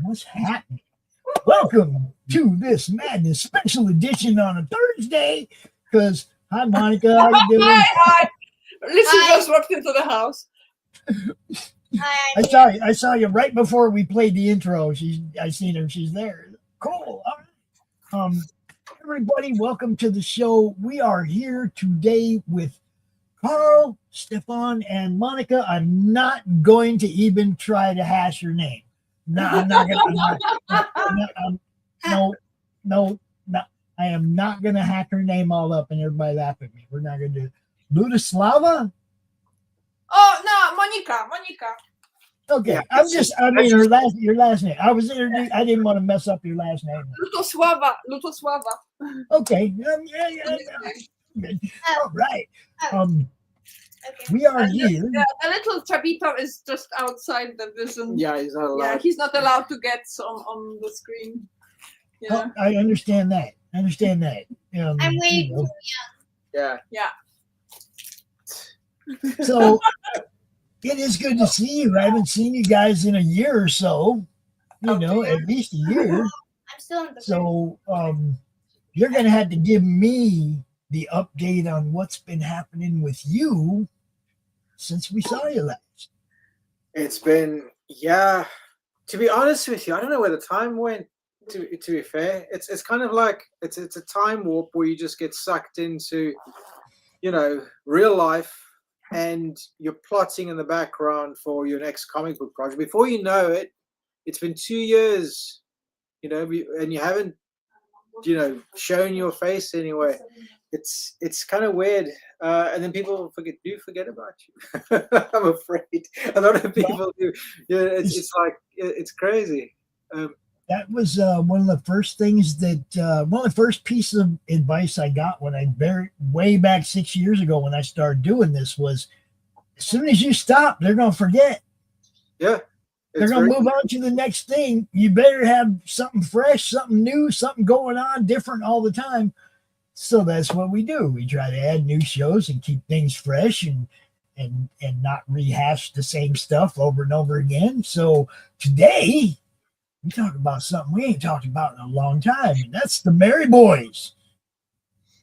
What's happening? Welcome to this madness special edition on a Thursday. Because hi, Monica, how you doing? Hi. Listen, just walked into the house. Hi, I saw you right before we played the intro. I seen her. She's there. Cool. All right. Everybody, welcome to the show. We are here today with Karl, Stefan, and Monica. I'm not going to even try to hash your name. No, I'm not gonna. No. I am not gonna hack her name all up and everybody laugh at me. We're not gonna do it. Ludislava? Oh no, Monika. Okay, Yeah, I mean your last name. I didn't want to mess up your last name. Lutosłava. Okay. Yeah. All right. We are here. The little Chabito is just outside the vision. Yeah, he's not allowed. Yeah, he's not allowed to get on the screen. Yeah. I understand that. I'm way too young. Yeah. So it is good to see you. I haven't seen you guys in a year or so. At least a year. I'm still in the So you're gonna have to give me the update on what's been happening with you since we saw you last. It's been, to be honest with you, I don't know where the time went, to be fair. It's kind of like it's a time warp where you just get sucked into, real life, and you're plotting in the background for your next comic book project. Before you know it, it's been 2 years, and you haven't, shown your face anywhere. It's kind of weird, and then people forget about you. I'm afraid a lot of people do. Yeah, it's like it's crazy. That was one of the first things one of the first pieces of advice I got when way back 6 years ago when I started doing this was, as soon as you stop, they're gonna forget. Yeah. They're going to move on to the next thing. You better have something fresh, something new, something going on different all the time. So that's what we do. We try to add new shows and keep things fresh and not rehash the same stuff over and over again. So today we talk about something we ain't talked about in a long time, and that's the Merry Boys.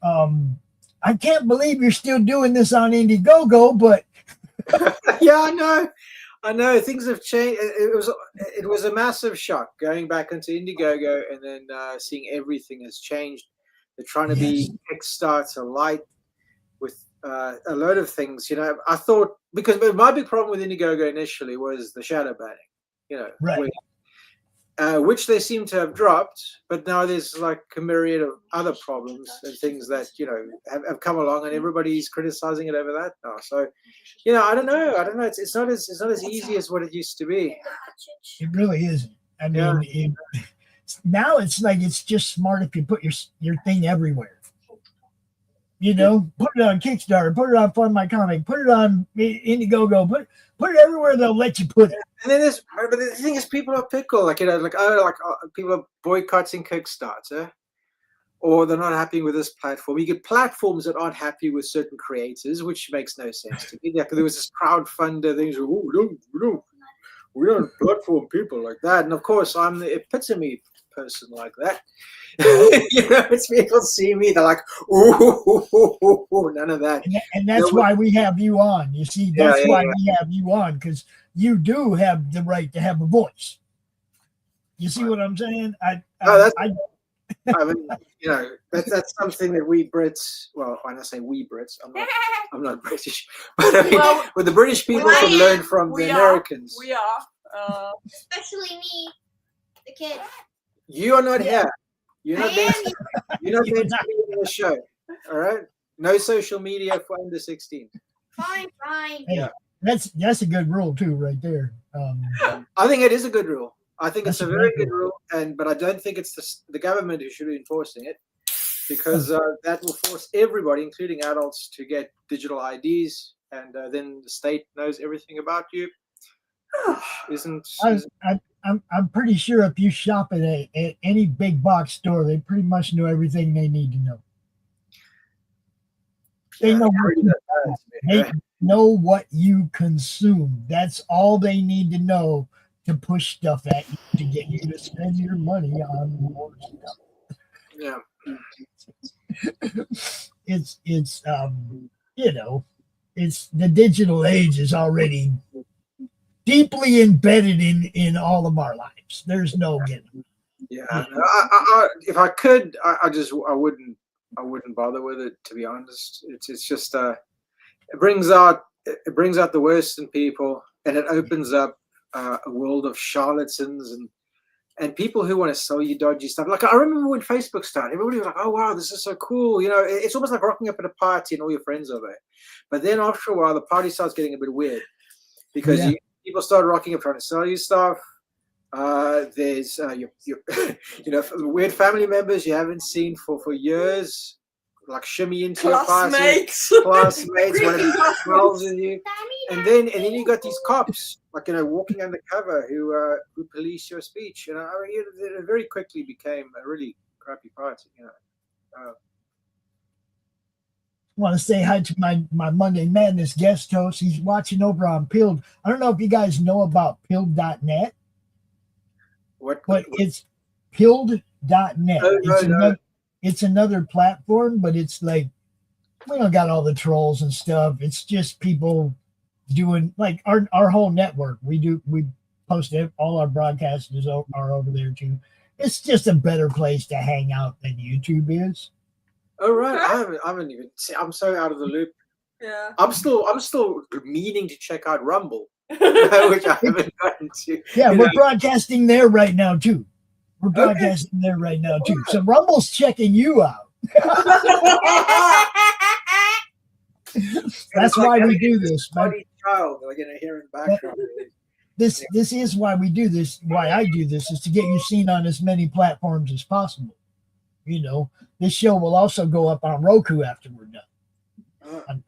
I can't believe you're still doing this on Indiegogo, but yeah, I know things have changed. It was a massive shock going back into Indiegogo and then seeing everything has changed. They're trying to be Kickstarter light with a load of things. I thought, because my big problem with Indiegogo initially was the shadow banning, right. Which they seem to have dropped, but now there's like a myriad of other problems and things that have come along, and everybody's criticizing it over that now. So, I don't know. It's not as easy as what it used to be. It really isn't. I mean, now it's like it's just smart if you put your thing everywhere. Put it on Kickstarter, put it on Fund My Comic, put it on Indiegogo, put it everywhere they'll let you put it. And then but the thing is, people are pickle, people are boycotting Kickstarter, or they're not happy with this platform. You get platforms that aren't happy with certain creators, which makes no sense to me. There was this crowdfunder things. We don't platform people like that. And of course, I'm the epitome person like that. It's people see me, they're like, ooh, none of that. And that's why we have you on. You see, that's why we have you on, because you do have the right to have a voice. You see what I'm saying? That's something that we Brits, well, when I say we Brits, I'm not British, but I mean, the British people can learn from the Americans. We are. Especially me, the kid. You are not here. You're not meant to be in the show. All right? No social media for under 16. Fine. Hey, that's a good rule too, right there. I think it is a good rule. I think it's a very good rule, but I don't think it's the government who should be enforcing it, because that will force everybody, including adults, to get digital IDs, and then the state knows everything about you. I'm pretty sure if you shop at any big box store, they pretty much know everything they need to know. They know what you consume. That's all they need to know to push stuff at you to get you to spend your money on more stuff. Yeah. It's you know, it's the digital age is already deeply embedded in all of our lives. There's no getting. Yeah. I, if I could, I wouldn't bother with it, to be honest. It's just it brings out the worst in people, and it opens up a world of charlatans and people who want to sell you dodgy stuff. Like, I remember when Facebook started, everybody was like, oh, wow, this is so cool. You know, it's almost like rocking up at a party and all your friends are there. But then after a while, the party starts getting a bit weird because people start rocking up trying to sell you stuff. There's your you know, weird family members you haven't seen for years, like shimmy into your classmates want to be pals with you, and then you got these cops, like, you know, walking undercover who police your speech. You know, I mean, it very quickly became a really crappy party. You know. I want to say hi to my Monday Madness guest host. He's watching over on Pilled. I don't know if you guys know about Pilled.net. But it's Pilled.net. It's another platform, but it's like, we don't got all the trolls and stuff. It's just people doing, like, our whole network. We post it. All our broadcasters are over there too. It's just a better place to hang out than YouTube is. Oh, right. I haven't even seen, I'm so out of the loop. Yeah. I'm still meaning to check out Rumble, which I haven't gotten to. Yeah, we're broadcasting there right now too. We're broadcasting there right now too. So Rumble's checking you out. That's why we do this. Child, like, you know, here in background. This is why we do this. Why I do this is to get you seen on as many platforms as possible. You know, this show will also go up on Roku after we're done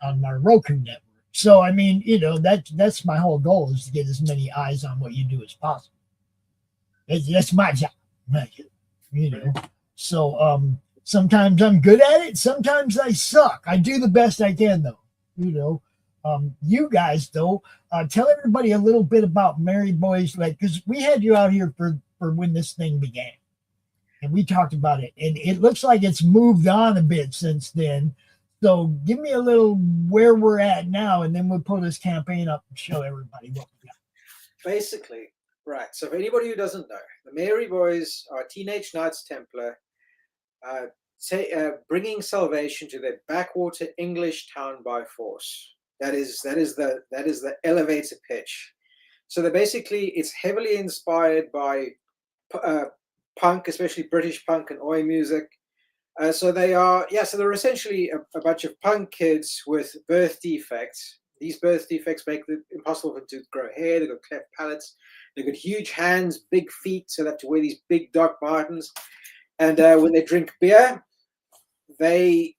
on our Roku network. So I mean, you know, that's my whole goal, is to get as many eyes on what you do as possible. That's my job, you know. So sometimes I'm good at it, sometimes I suck. I do the best I can, though. You know, you guys though, tell everybody a little bit about Merry Boys, like, because we had you out here for when this thing began, and we talked about it, and it looks like it's moved on a bit since then. So give me a little where we're at now, and then we'll pull this campaign up and show everybody what we got. Basically, right. So for anybody who doesn't know, the Merry Boys are Teenage Knights Templar, bringing salvation to their backwater English town by force. That is the elevator pitch. So they're basically, it's heavily inspired by punk, especially British punk and oi music. So they're essentially a bunch of punk kids with birth defects. These birth defects make it impossible for them to grow hair. They've got cleft palates. They've got huge hands, big feet, so they have to wear these big Doc Martens. And when they drink beer, they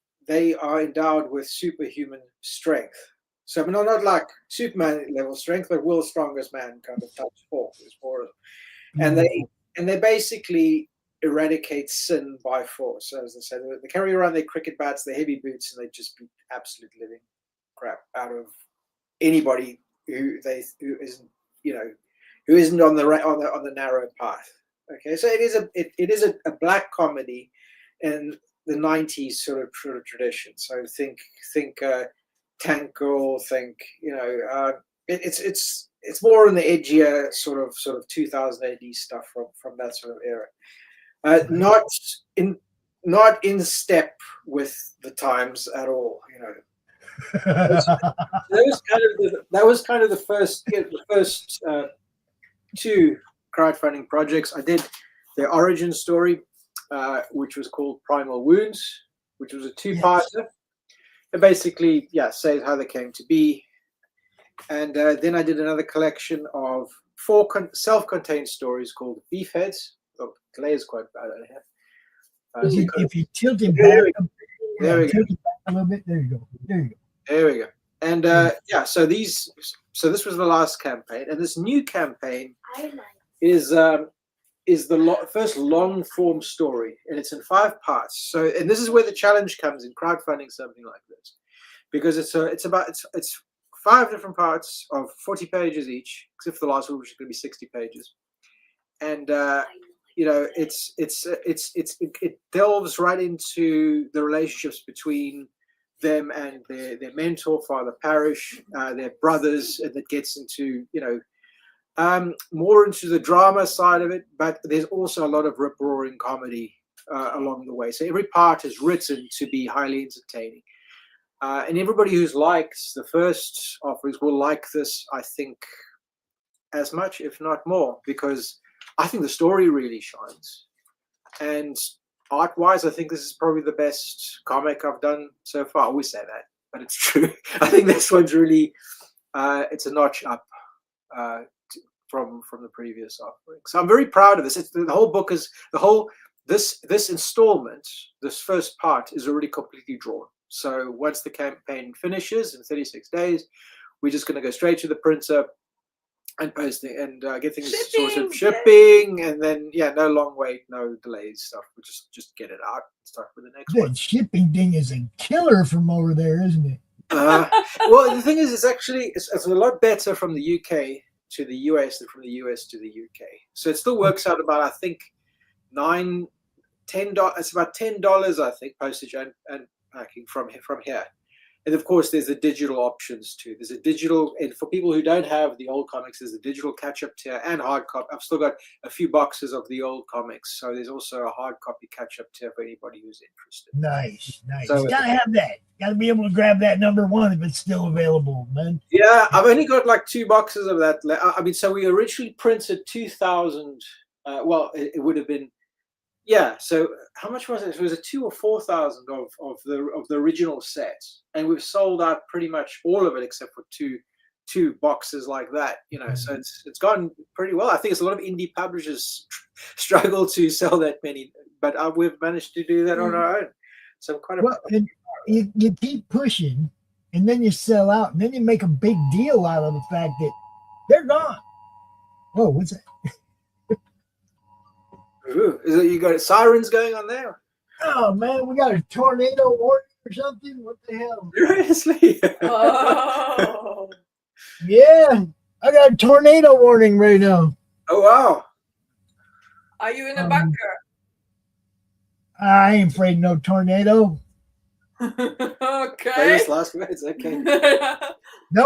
are endowed with superhuman strength. So not like Superman level strength, but world's strongest man kind of type sport. There's four of them. And they basically eradicate sin by force. So as I said, they carry around their cricket bats, their heavy boots, and they just beat absolute living crap out of anybody who isn't on the narrow path. Okay, so it is a black comedy in the 90s sort of tradition. So think Tank Girl, think, you know, it's more in the edgier sort of 2000 AD stuff from that sort of era. Not in step with the times at all, you know. That was kind of the first two crowdfunding projects. I did their origin story, which was called Primal Wounds, which was a two-parter. It basically, says how they came to be. And then I did another collection of 4 self-contained stories called Beefheads. Oh, Clay is quite bad at it. If you tilt it back, there we go. A little bit. There you go. There we go. And so this was the last campaign, and this new campaign is the first long form story, and it's in 5 parts. So, and this is where the challenge comes in crowdfunding something like this, because it's 5 different parts of 40 pages each, except for the last one, which is going to be 60 pages. And it delves right into the relationships between them and their mentor, Father Parish, their brothers, and it gets into more into the drama side of it. But there's also a lot of rip-roaring comedy along the way. So every part is written to be highly entertaining. And everybody who likes the first offerings will like this, I think, as much, if not more, because I think the story really shines. And art-wise, I think this is probably the best comic I've done so far. I always say that, but it's true. I think this one's really, it's a notch up from the previous offering. So I'm very proud of this. The whole book is, this installment, this first part is already completely drawn. So once the campaign finishes in 36 days, we're just going to go straight to the printer and post it and get things sorted, shipping, and then no long wait, no delays stuff. We just get it out and start with the next one. That shipping thing is a killer from over there, isn't it? Well, the thing is, it's a lot better from the UK to the US than from the US to the UK. So it still works out about, I think, $10. It's about $10, I think, postage and packing from here. And of course, there's the digital options too. There's a digital, and for people who don't have the old comics, there's a digital catch-up tier and hard copy. I've still got a few boxes of the old comics, so there's also a hard copy catch-up tier for anybody who's interested. Nice. So, you gotta have that. Got to be able to grab that #1 if it's still available, man. Yeah, I've only got like 2 boxes of that. I mean, so we originally printed 2,000. Well, it would have been. Yeah, so how much was it? It was a 2,000 or 4,000 of the original set, and we've sold out pretty much all of it except for two boxes like that. So it's gone pretty well. I think it's a lot of indie publishers struggle to sell that many, but we've managed to do that on our own. So I'm quite. Well, and you keep pushing, and then you sell out, and then you make a big deal out of the fact that they're gone. Whoa, what's that? Ooh, is it you got sirens going on there? Oh man, we got a tornado warning or something. What the hell? Seriously? Oh. Yeah, I got a tornado warning right now. Oh wow! Are you in a bunker? I ain't afraid of no tornado. Okay. Famous last words. Okay. No,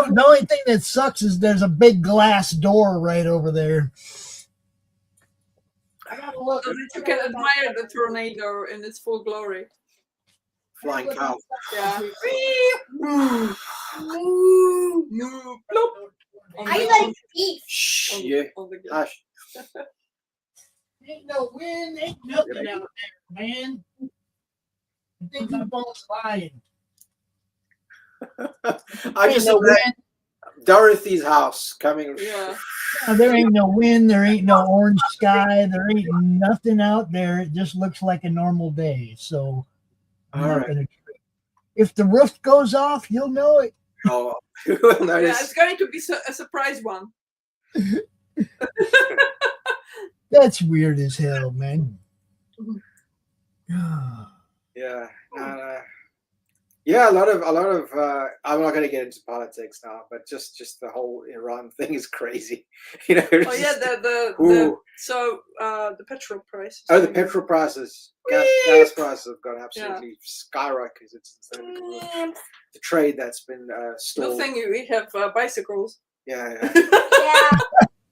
the only thing that sucks is there's a big glass door right over there. I gotta look. So that you can admire the tornado in its full glory. Flying cow. Yeah. Are you letting speak? Shh. Yeah. Hush. Ain't no wind, ain't nothing out there, man. I think my phone's lying. I just no wind. Dorothy's house coming. Yeah. No, there ain't no wind, there ain't no orange sky, there ain't nothing out there. It just looks like a normal day. So I'm not gonna trip. If the roof goes off, you'll know it. Oh, Yeah, it's going to be a surprise one. That's weird as hell, man. Yeah. Yeah, a lot of. I'm not going to get into politics now, but just the whole Iran thing is crazy. Oh yeah, the petrol prices. Oh, the petrol prices, gas prices have gone absolutely skyrocketed. It's the trade that's been stalled. Good thing we have bicycles. Yeah.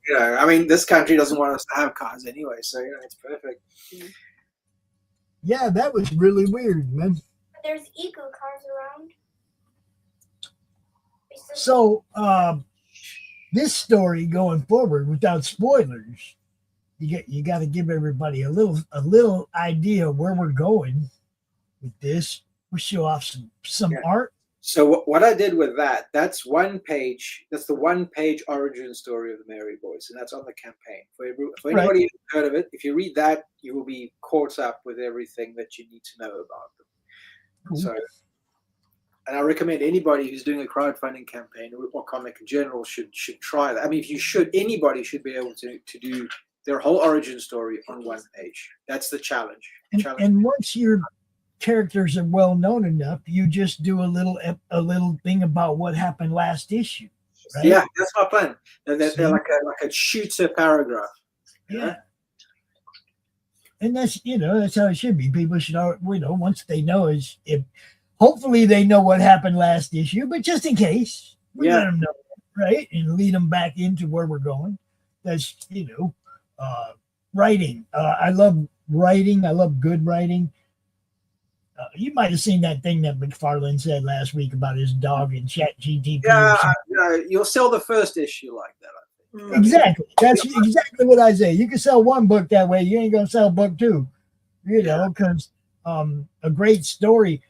Yeah. I mean, this country doesn't want us to have cars anyway, so it's perfect. Yeah, that was really weird, man. There's eco cars around. So, this story going forward, without spoilers, you got to give everybody a little idea where we're going with this. We'll show off some art. So what I did with that's one page. That's the one-page origin story of the Mary Boys, and that's on the campaign. For anybody who's heard of it, if you read that, you will be caught up with everything that you need to know about them. Cool. So, and I recommend anybody who's doing a crowdfunding campaign or comic in general should try that. I mean, anybody should be able to do their whole origin story on one page. That's the challenge. And once you're characters are well known enough, you just do a little thing about what happened last issue. Right? Yeah, that's my plan. They're like a shooter paragraph. Yeah. And that's that's how it should be. People should once they know if hopefully they know what happened last issue, but just in case, we let them know, right? And lead them back into where we're going. That's writing. I love writing. I love good writing. You might have seen that thing that McFarlane said last week about his dog and ChatGPT. Yeah, you'll sell the first issue like that. Exactly. That's exactly what I say. You can sell one book that way. You ain't gonna sell book two, because a great story,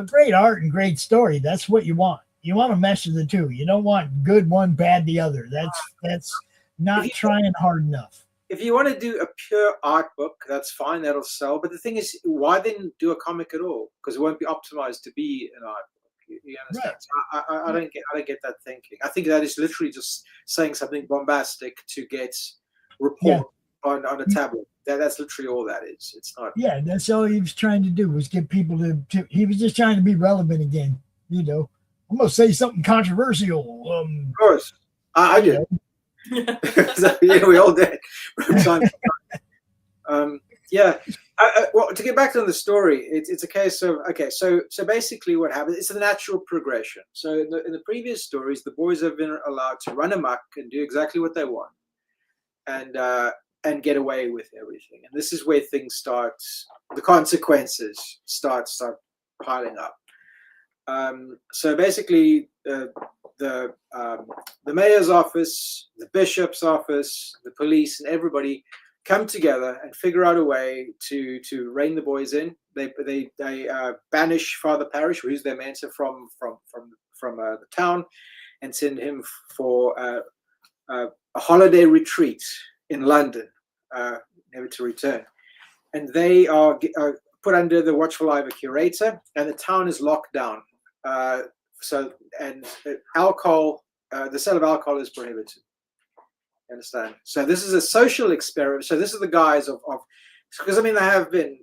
great art and great story. That's what you want. You want a mesh of the two. You don't want good one, bad the other. That's not trying hard enough. If you want to do a pure art book, that's fine. That'll sell. But the thing is, why then do a comic at all? Because it won't be optimized to be an art book. You understand? Right. So I don't get that thinking. I think that is literally just saying something bombastic to get report on a tablet. That's literally all that is. It's not. Yeah, that's all he was trying to do, was get people to he was just trying to be relevant again. I'm gonna say something controversial. Of course, I did. So, we all did. Well, to get back to the story, it's a case of so basically what happens, it's a natural progression. So in the previous stories, the boys have been allowed to run amok and do exactly what they want, and get away with everything. And this is where things start, the consequences start piling up. So basically, the mayor's office, the bishop's office, the police, and everybody come together and figure out a way to rein the boys in. They banish Father Parish, who's their mentor, from the town, and send him for a holiday retreat in London, never to return. And they are put under the watchful eye of a curator, and the town is locked down. Alcohol, the sale of alcohol is prohibited. Understand? So this is a social experiment. So this is the guise of because there have been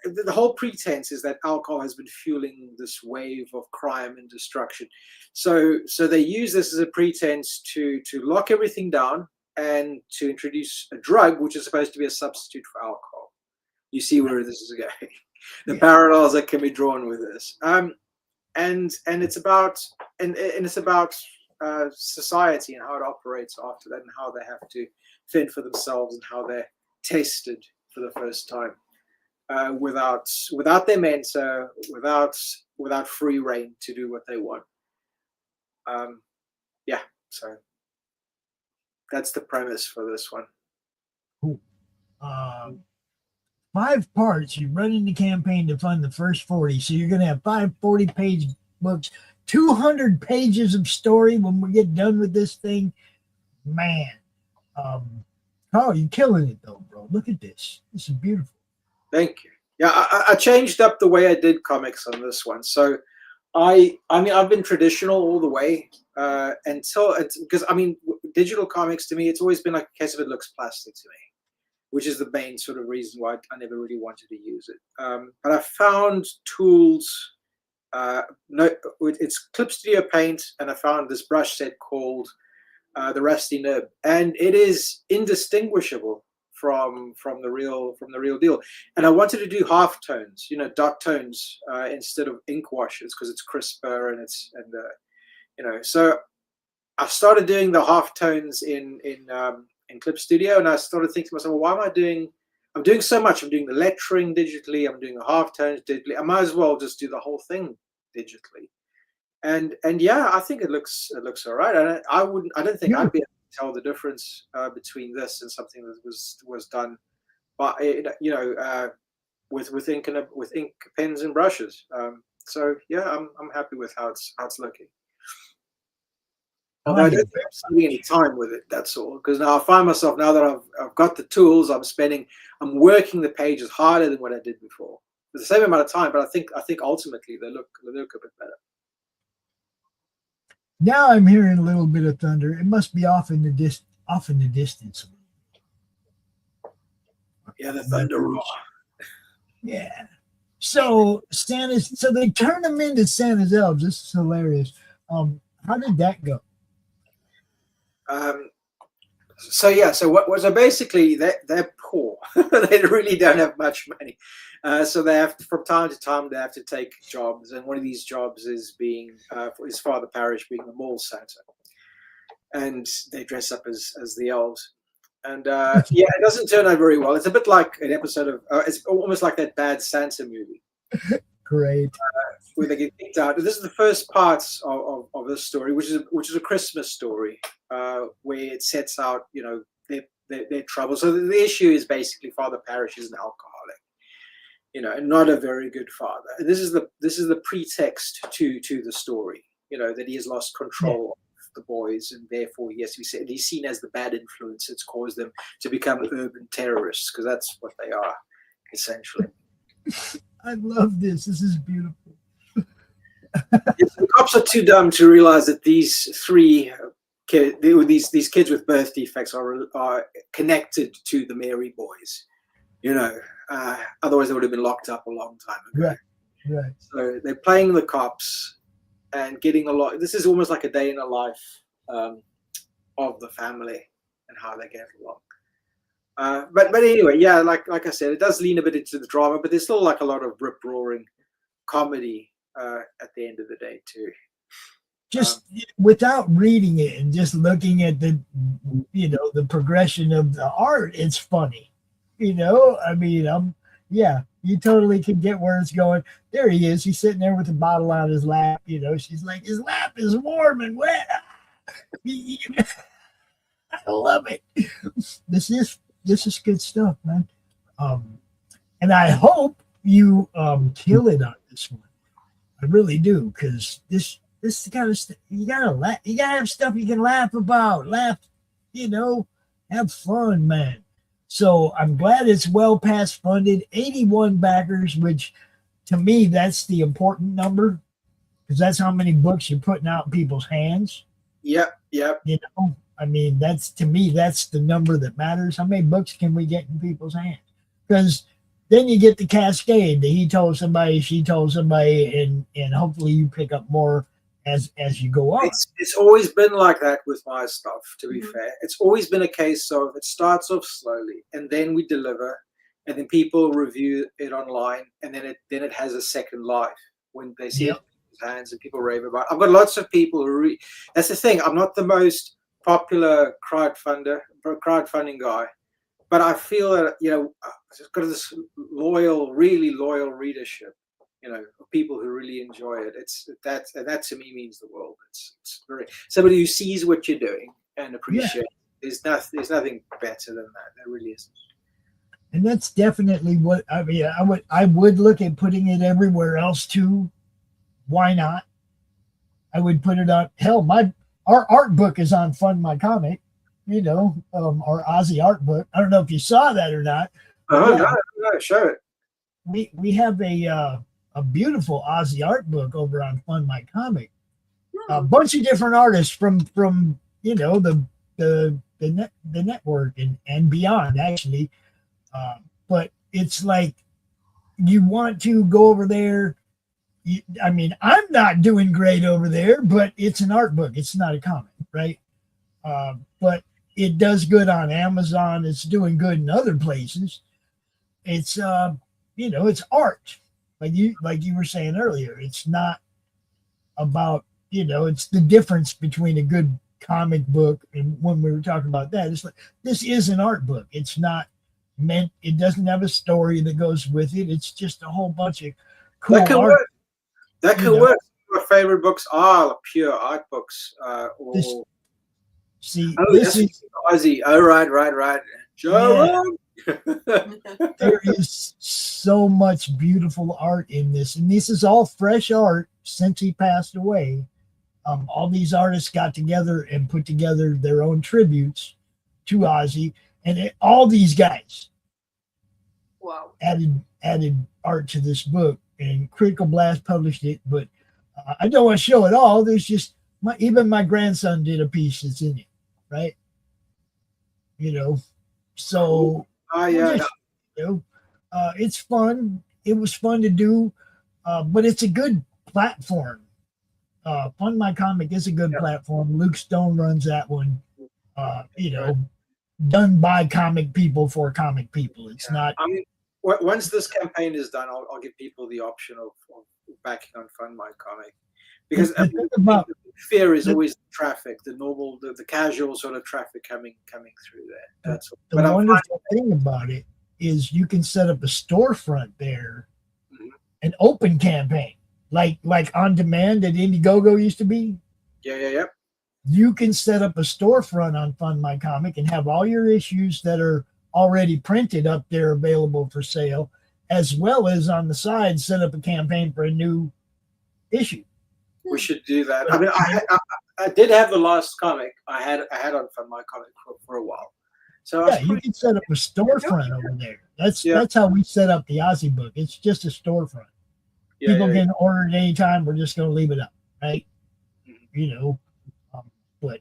the whole pretense is that alcohol has been fueling this wave of crime and destruction. So they use this as a pretense to lock everything down and to introduce a drug which is supposed to be a substitute for alcohol. You see where this is going. The parallels that can be drawn with this. And it's about society and how it operates after that, and how they have to fend for themselves, and how they're tested for the first time without their mentor, without free reign to do what they want. So that's the premise for this one. Cool. 5 parts. You run in the campaign to fund the first 40, so you're going to have 5 40-page books, 200 pages of story when we get done with this thing. Man, Karl, you're killing it though, bro. Look at this. This is beautiful. Thank you. Yeah, I changed up the way I did comics on this one. So I mean I've been traditional all the way because digital comics to me, it's always been like a case of it looks plastic to me, which is the main sort of reason why I never really wanted to use it. But I found tools. It's Clip Studio Paint, and I found this brush set called the Rusty Nib, and it is indistinguishable from the real deal. And I wanted to do half tones, dot tones instead of ink washes, because it's crisper and So I started doing the half tones in Clip Studio, and I started thinking to myself, well, why am I doing? I'm doing so much. I'm doing the lettering digitally. I'm doing the half tones digitally. I might as well just do the whole thing digitally. And I think it looks all right. I don't think I'd be able to tell the difference between this and something that was done, but with ink pens and brushes. I'm happy with how it's looking. Although I don't think I'm spending any time with it, that's all. Because now I find myself, now that I've got the tools, I'm working the pages harder than what I did before. It's the same amount of time, but I think ultimately they look a bit better. Now I'm hearing a little bit of thunder. It must be off in the distance. Yeah, the thunder roar. Yeah. So Santa's, so they turn them into Santa's elves. This is hilarious. How did that go? So basically they're poor. They really don't have much money. So they have to, from time to time they have to take jobs, and one of these jobs is being for his father parish being the mall Santa, and they dress up as the elves. And yeah, it doesn't turn out very well. It's a bit like an episode of it's almost like that Bad Santa movie. Great. Where they get kicked out. This is the first part of this story, which is a Christmas story, where it sets out, you know, their trouble. So the issue is basically Father Parish is an alcoholic, you know, and not a very good father. And this is the pretext to the story, you know, that he has lost control of the boys, and therefore he's seen as the bad influence that's caused them to become urban terrorists, because that's what they are, essentially. I love this. This is beautiful. The cops are too dumb to realize that these three these kids with birth defects are connected to the Mary boys, you know. Otherwise they would have been locked up a long time ago. Right. So they're playing the cops and getting a lot. This is almost like a day in the life of the family and how they get along. But anyway, yeah, like I said, it does lean a bit into the drama, but there's still like a lot of rip roaring comedy at the end of the day too. Just without reading it and just looking at the, you know, the progression of the art, it's funny. You know, I mean, yeah, you totally can get where it's going. There he is. He's sitting there with a bottle on his lap. You know, she's like, his lap is warm and wet. I love it. This is good stuff, man. And I hope you kill it on this one. I really do, because this is the kind of stuff you gotta laugh. You gotta have stuff you can laugh about. Laugh, you know, have fun, man. So I'm glad it's well past funded. 81 backers, which to me that's the important number, because that's how many books you're putting out in people's hands. Yep. You know, I mean, that's, to me, that's the number that matters. How many books can we get in people's hands? Because then you get the cascade that he told somebody, she told somebody, and hopefully you pick up more as you go on. It's always been like that with my stuff, to be fair. It's always been a case of it starts off slowly and then we deliver, and then people review it online, and then it has a second life when they see it in people's hands and people rave about it. I've got lots of people who that's the thing. I'm not the most popular crowdfunding guy, but I feel that, you know, it's got this really loyal readership, you know, of people who really enjoy it. That to me means the world. It's very, somebody who sees what you're doing and appreciates it. There's nothing better than that. There really isn't. And that's definitely what I mean. I would look at putting it everywhere else too. Why not? I would put it on. Hell, our art book is on Fund My Comic. You know, our Ozzy art book. I don't know if you saw that or not. No, show it. We have a beautiful Ozzy art book over on Fund My Comic. A bunch of different artists from you know the network and beyond, actually. But it's like, you want to go over there. I mean, I'm not doing great over there, but it's an art book. It's not a comic, right? But it does good on Amazon. It's doing good in other places. It's you know, it's art. Like you were saying earlier, it's not about, you know, it's the difference between a good comic book and when we were talking about that. It's like, this is an art book. It's not meant, it doesn't have a story that goes with it. It's just a whole bunch of cool that can art. Work. That can work. My favorite books are pure art books. This is Ozzy. Oh, right. Joe. Yeah. There is so much beautiful art in this, and this is all fresh art since he passed away. All these artists got together and put together their own tributes to Ozzy, and all these guys added art to this book, and Critical Blast published it. But I don't want to show it all. There's just even my grandson did a piece that's in it, right? You know, so yeah. you know, it's fun. it was fun to do, but it's a good platform. Fund My Comic is a good platform. Luke Stone runs that one. You know, done by comic people for comic people. It's not. I mean, once this campaign is done, I'll give people the option of backing on Fund My Comic, because the thing about fear is always traffic, the normal, the casual sort of traffic coming through there. That's the wonderful thing about it is you can set up a storefront there, an open campaign, like on demand that Indiegogo used to be. Yeah. You can set up a storefront on Fund My Comic and have all your issues that are already printed up there available for sale, as well as on the side set up a campaign for a new issue. We should do that. I mean, I did have the last comic. I had on Fund My Comic for a while. So yeah, you can set up a storefront over there. That's how we set up the Ozzy book. It's just a storefront. People can order it anytime. We're just going to leave it up, right? You know, but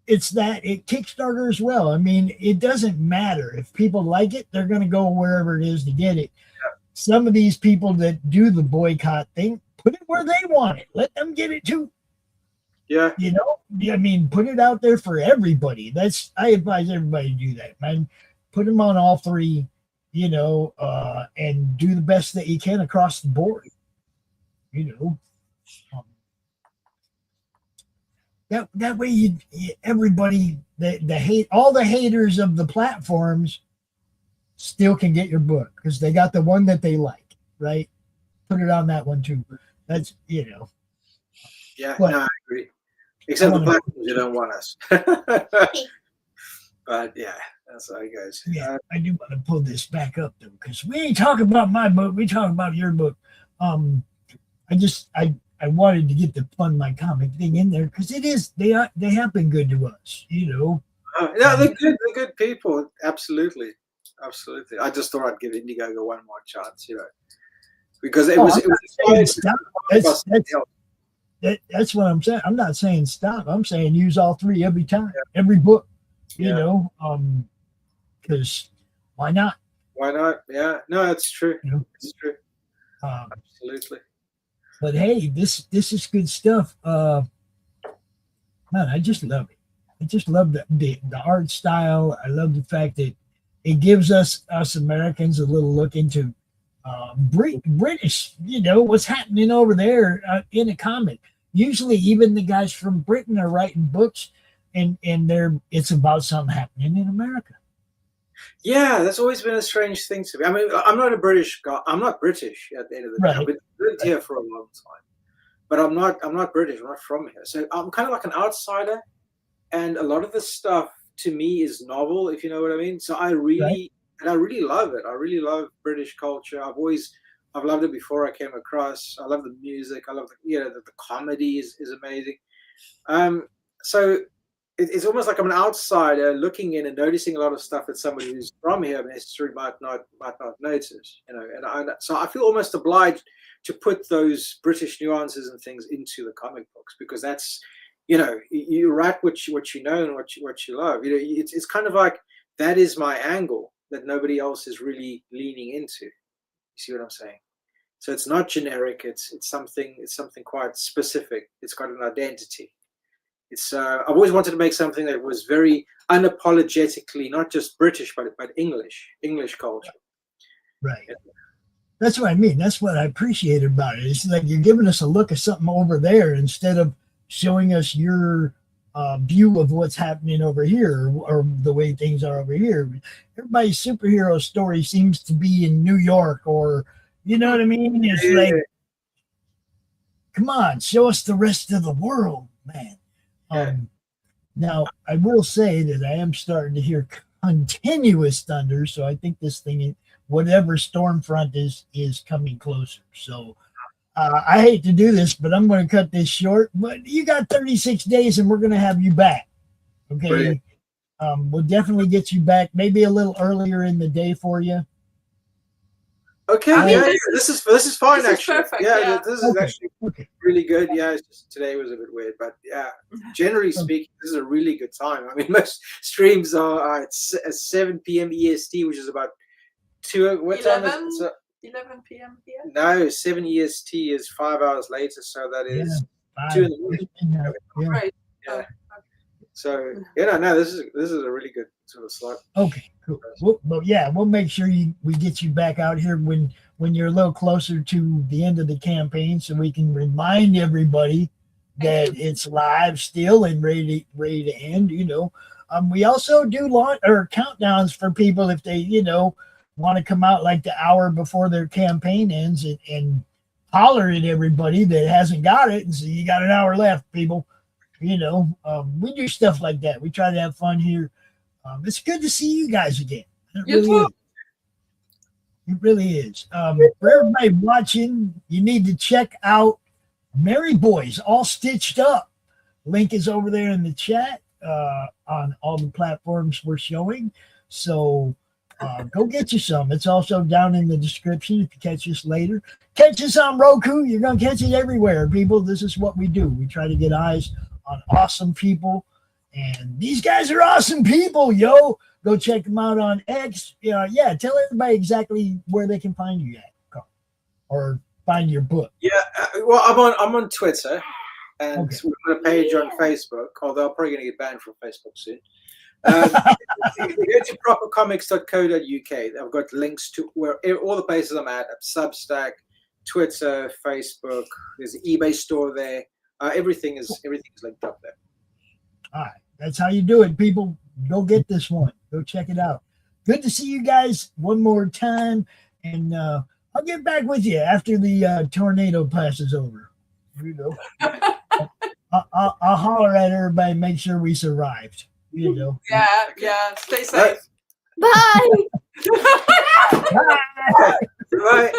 it's that it Kickstarter as well. I mean, it doesn't matter if people like it; they're going to go wherever it is to get it. Yeah. Some of these people that do the boycott thing, put it where they want it. Let them get it too. Yeah. You know, I mean, put it out there for everybody. I advise everybody to do that, man. Put them on all three, you know, and do the best that you can across the board. You know, that way everybody all the haters of the platforms still can get your book because they got the one that they like, right? Put it on that one too. That's, you know. Yeah, no, I agree. Except the platforms, you don't want us. But yeah, that's how it goes. Yeah, I do want to pull this back up though, because we ain't talking about my book. We talking about your book. I wanted to get the Fund My Comic thing in there because they have been good to us, you know. Yeah, they're good. They're good people. Absolutely. I just thought I'd give Indiegogo one more chance, you know, because it was. That's what I'm saying. I'm not saying stop. I'm saying use all three every time, every book, you know, because why not? Why not? Yeah, no, it's true. You know? It's true. Absolutely. But hey, this is good stuff. Man, I just love it. I just love the art style. I love the fact that it gives us Americans a little look into British, you know, what's happening over there in a comic. Usually, even the guys from Britain are writing books, and it's about something happening in America. Yeah, that's always been a strange thing to me. I mean, I'm not a British guy. I'm not British at the end of the day. I've been lived here for a long time, but I'm not British. I'm not from here, so I'm kind of like an outsider. And a lot of this stuff to me is novel, if you know what I mean. So I really love it. I really love British culture. I've loved it before I came across. I love the music. I love the comedy is amazing. So it's almost like I'm an outsider looking in and noticing a lot of stuff that somebody who's from here necessarily might not notice, you know. And so I feel almost obliged to put those British nuances and things into the comic books because that's, you know, you write what you know and what you love. You know, it's kind of like that is my angle that nobody else is really leaning into. You see what I'm saying? So it's not generic. It's something quite specific. It's got an identity. I've always wanted to make something that was very unapologetically not just British but English culture. Right. Yeah. That's what I mean. That's what I appreciate about it. It's like you're giving us a look at something over there instead of showing us your view of what's happening over here or the way things are over here. Everybody's superhero story seems to be in New York or, you know what I mean? It's like, come on, show us the rest of the world, man. Now, I will say that I am starting to hear continuous thunder, so I think this thing, whatever storm front is coming closer. So I hate to do this, but I'm going to cut this short. But you got 36 days, and we're going to have you back. Okay, we'll definitely get you back, maybe a little earlier in the day for you. Okay, this is fine. This actually, is perfect, this is actually really good. Yeah, it's just today was a bit weird, but yeah, generally speaking, this is a really good time. I mean, most streams are at 7 p.m. EST, which is about 2. What 11? Time is it? 11 p.m. here. No, 7 EST is 5 hours later, so that is 2 in the morning. Yeah. Right. Yeah. So no, this is a really good sort of slot. Okay, cool. We'll make sure we get you back out here when you're a little closer to the end of the campaign, so we can remind everybody that it's live still and ready to end. We also do countdowns for people if they want to come out like the hour before their campaign ends and holler at everybody that hasn't got it and say, you got an hour left, people. We do stuff like that. We try to have fun here. It's good to see you guys again. It really is. For everybody watching, you need to check out Merry Boys All Stitched Up. Link is over there in the chat on all the platforms we're showing. So go get you some. It's also down in the description if you catch us later. Catch us on Roku. You're going to catch it everywhere, people. This is what we do. We try to get eyes on awesome people. And these guys are awesome people, yo. Go check them out on X. Tell everybody exactly where they can find you at, Karl, or find your book. Yeah, well, I'm on Twitter, and we've got a page on Facebook, although I'm probably going to get banned from Facebook soon. If you go to propercomics.co.uk, I've got links to where all the places I'm at Substack, Twitter, Facebook. There's an eBay store there. Everything is linked up there. All right, that's how you do it, people. Go get this one. Go check it out. Good to see you guys one more time, and I'll get back with you after the tornado passes over. I'll holler at everybody and make sure we survived. Yeah. Stay safe. Bye. Right.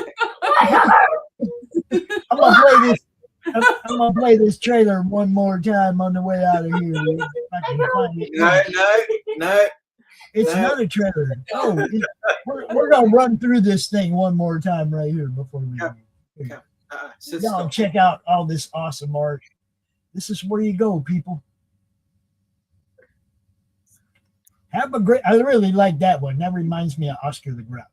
I'm gonna play this trailer one more time on the way out of here. If I can find it. No. It's not a trailer. Oh, we're gonna run through this thing one more time right here before we leave. Y'all check out all this awesome art. This is where you go, people. Have a great. I really like that one. That reminds me of Oscar the Grouch.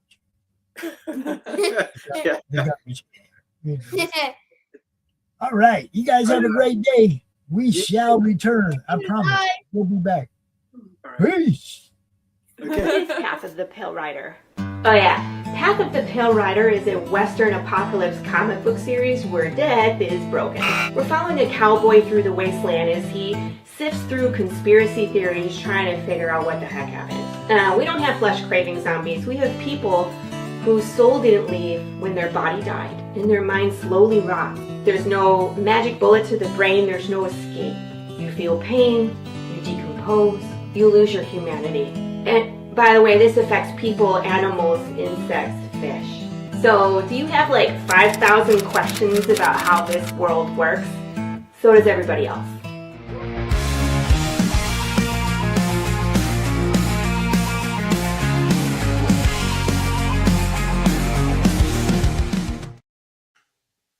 All right, you guys have a great day. We shall return. I promise. Bye. We'll be back. Peace. It's Path of the Pale Rider. Oh yeah, Path of the Pale Rider is a Western apocalypse comic book series where death is broken. We're following a cowboy through the wasteland as he sifts through conspiracy theories trying to figure out what the heck happened. We don't have flesh-craving zombies. We have people whose soul didn't leave when their body died and their mind slowly rots. There's no magic bullet to the brain. There's no escape. You feel pain, you decompose, you lose your humanity. And by the way, this affects people, animals, insects, fish. So do you have like 5,000 questions about how this world works? So does everybody else.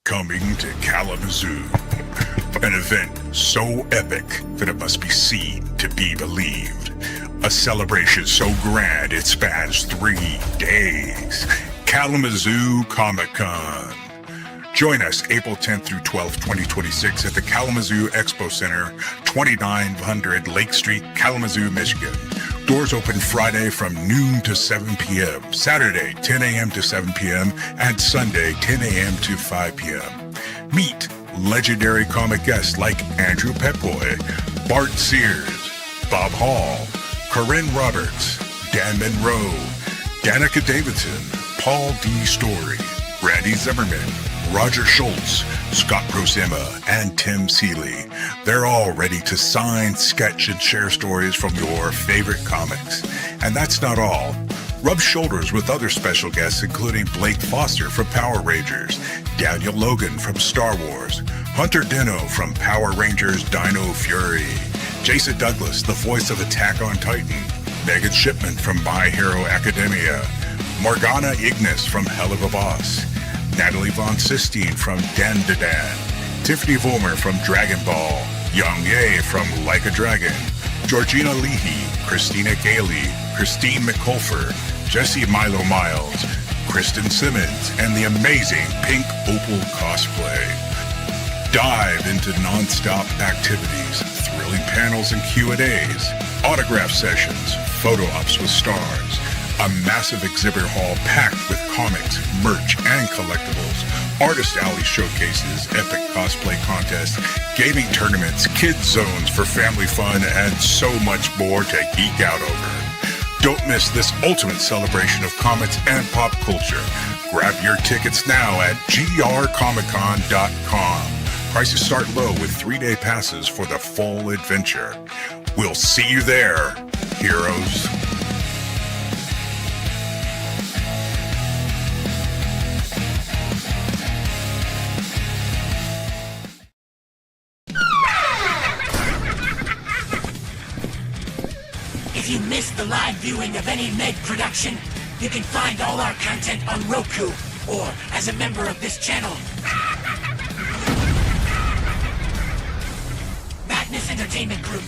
Coming to Kalamazoo, an event so epic that it must be seen to be believed. A celebration so grand it spans 3 days. Kalamazoo Comic-Con. Join us April 10th through 12th, 2026 at the Kalamazoo Expo Center, 2900 Lake Street, Kalamazoo, Michigan. Doors open Friday from noon to 7 p.m., Saturday 10 a.m. to 7 p.m., and Sunday 10 a.m. to 5 p.m. Meet legendary comic guests like Andrew Petboy, Bart Sears, Bob Hall, Corinne Roberts, Dan Monroe, Danica Davidson, Paul D. Story, Randy Zimmerman, Roger Schultz, Scott Prosima, and Tim Seeley. They're all ready to sign, sketch, and share stories from your favorite comics. And that's not all. Rub shoulders with other special guests including Blake Foster from Power Rangers, Daniel Logan from Star Wars, Hunter Dino from Power Rangers Dino Fury, Jason Douglas, the voice of Attack on Titan, Megan Shipman from My Hero Academia, Morgana Ignis from Hell of a Boss, Natalie Von Sistine from Dan to Dan, Tiffany Vollmer from Dragon Ball, Young Ye from Like a Dragon, Georgina Leahy, Christina Gailey, Christine McCulfer, Jesse Milo Miles, Kristen Simmons and the amazing Pink Opal cosplay. Dive into non-stop activities, thrilling panels and Q&As, autograph sessions, photo ops with stars, a massive exhibit hall packed with comics, merch, and collectibles, artist alley showcases, epic cosplay contests, gaming tournaments, kids zones for family fun, and so much more to geek out over. Don't miss this ultimate celebration of comics and pop culture. Grab your tickets now at grcomiccon.com. Prices start low with 3-day passes for the full adventure. We'll see you there, heroes. If you missed the live viewing of any Meg production, you can find all our content on Roku or as a member of this channel. Madness Entertainment Group.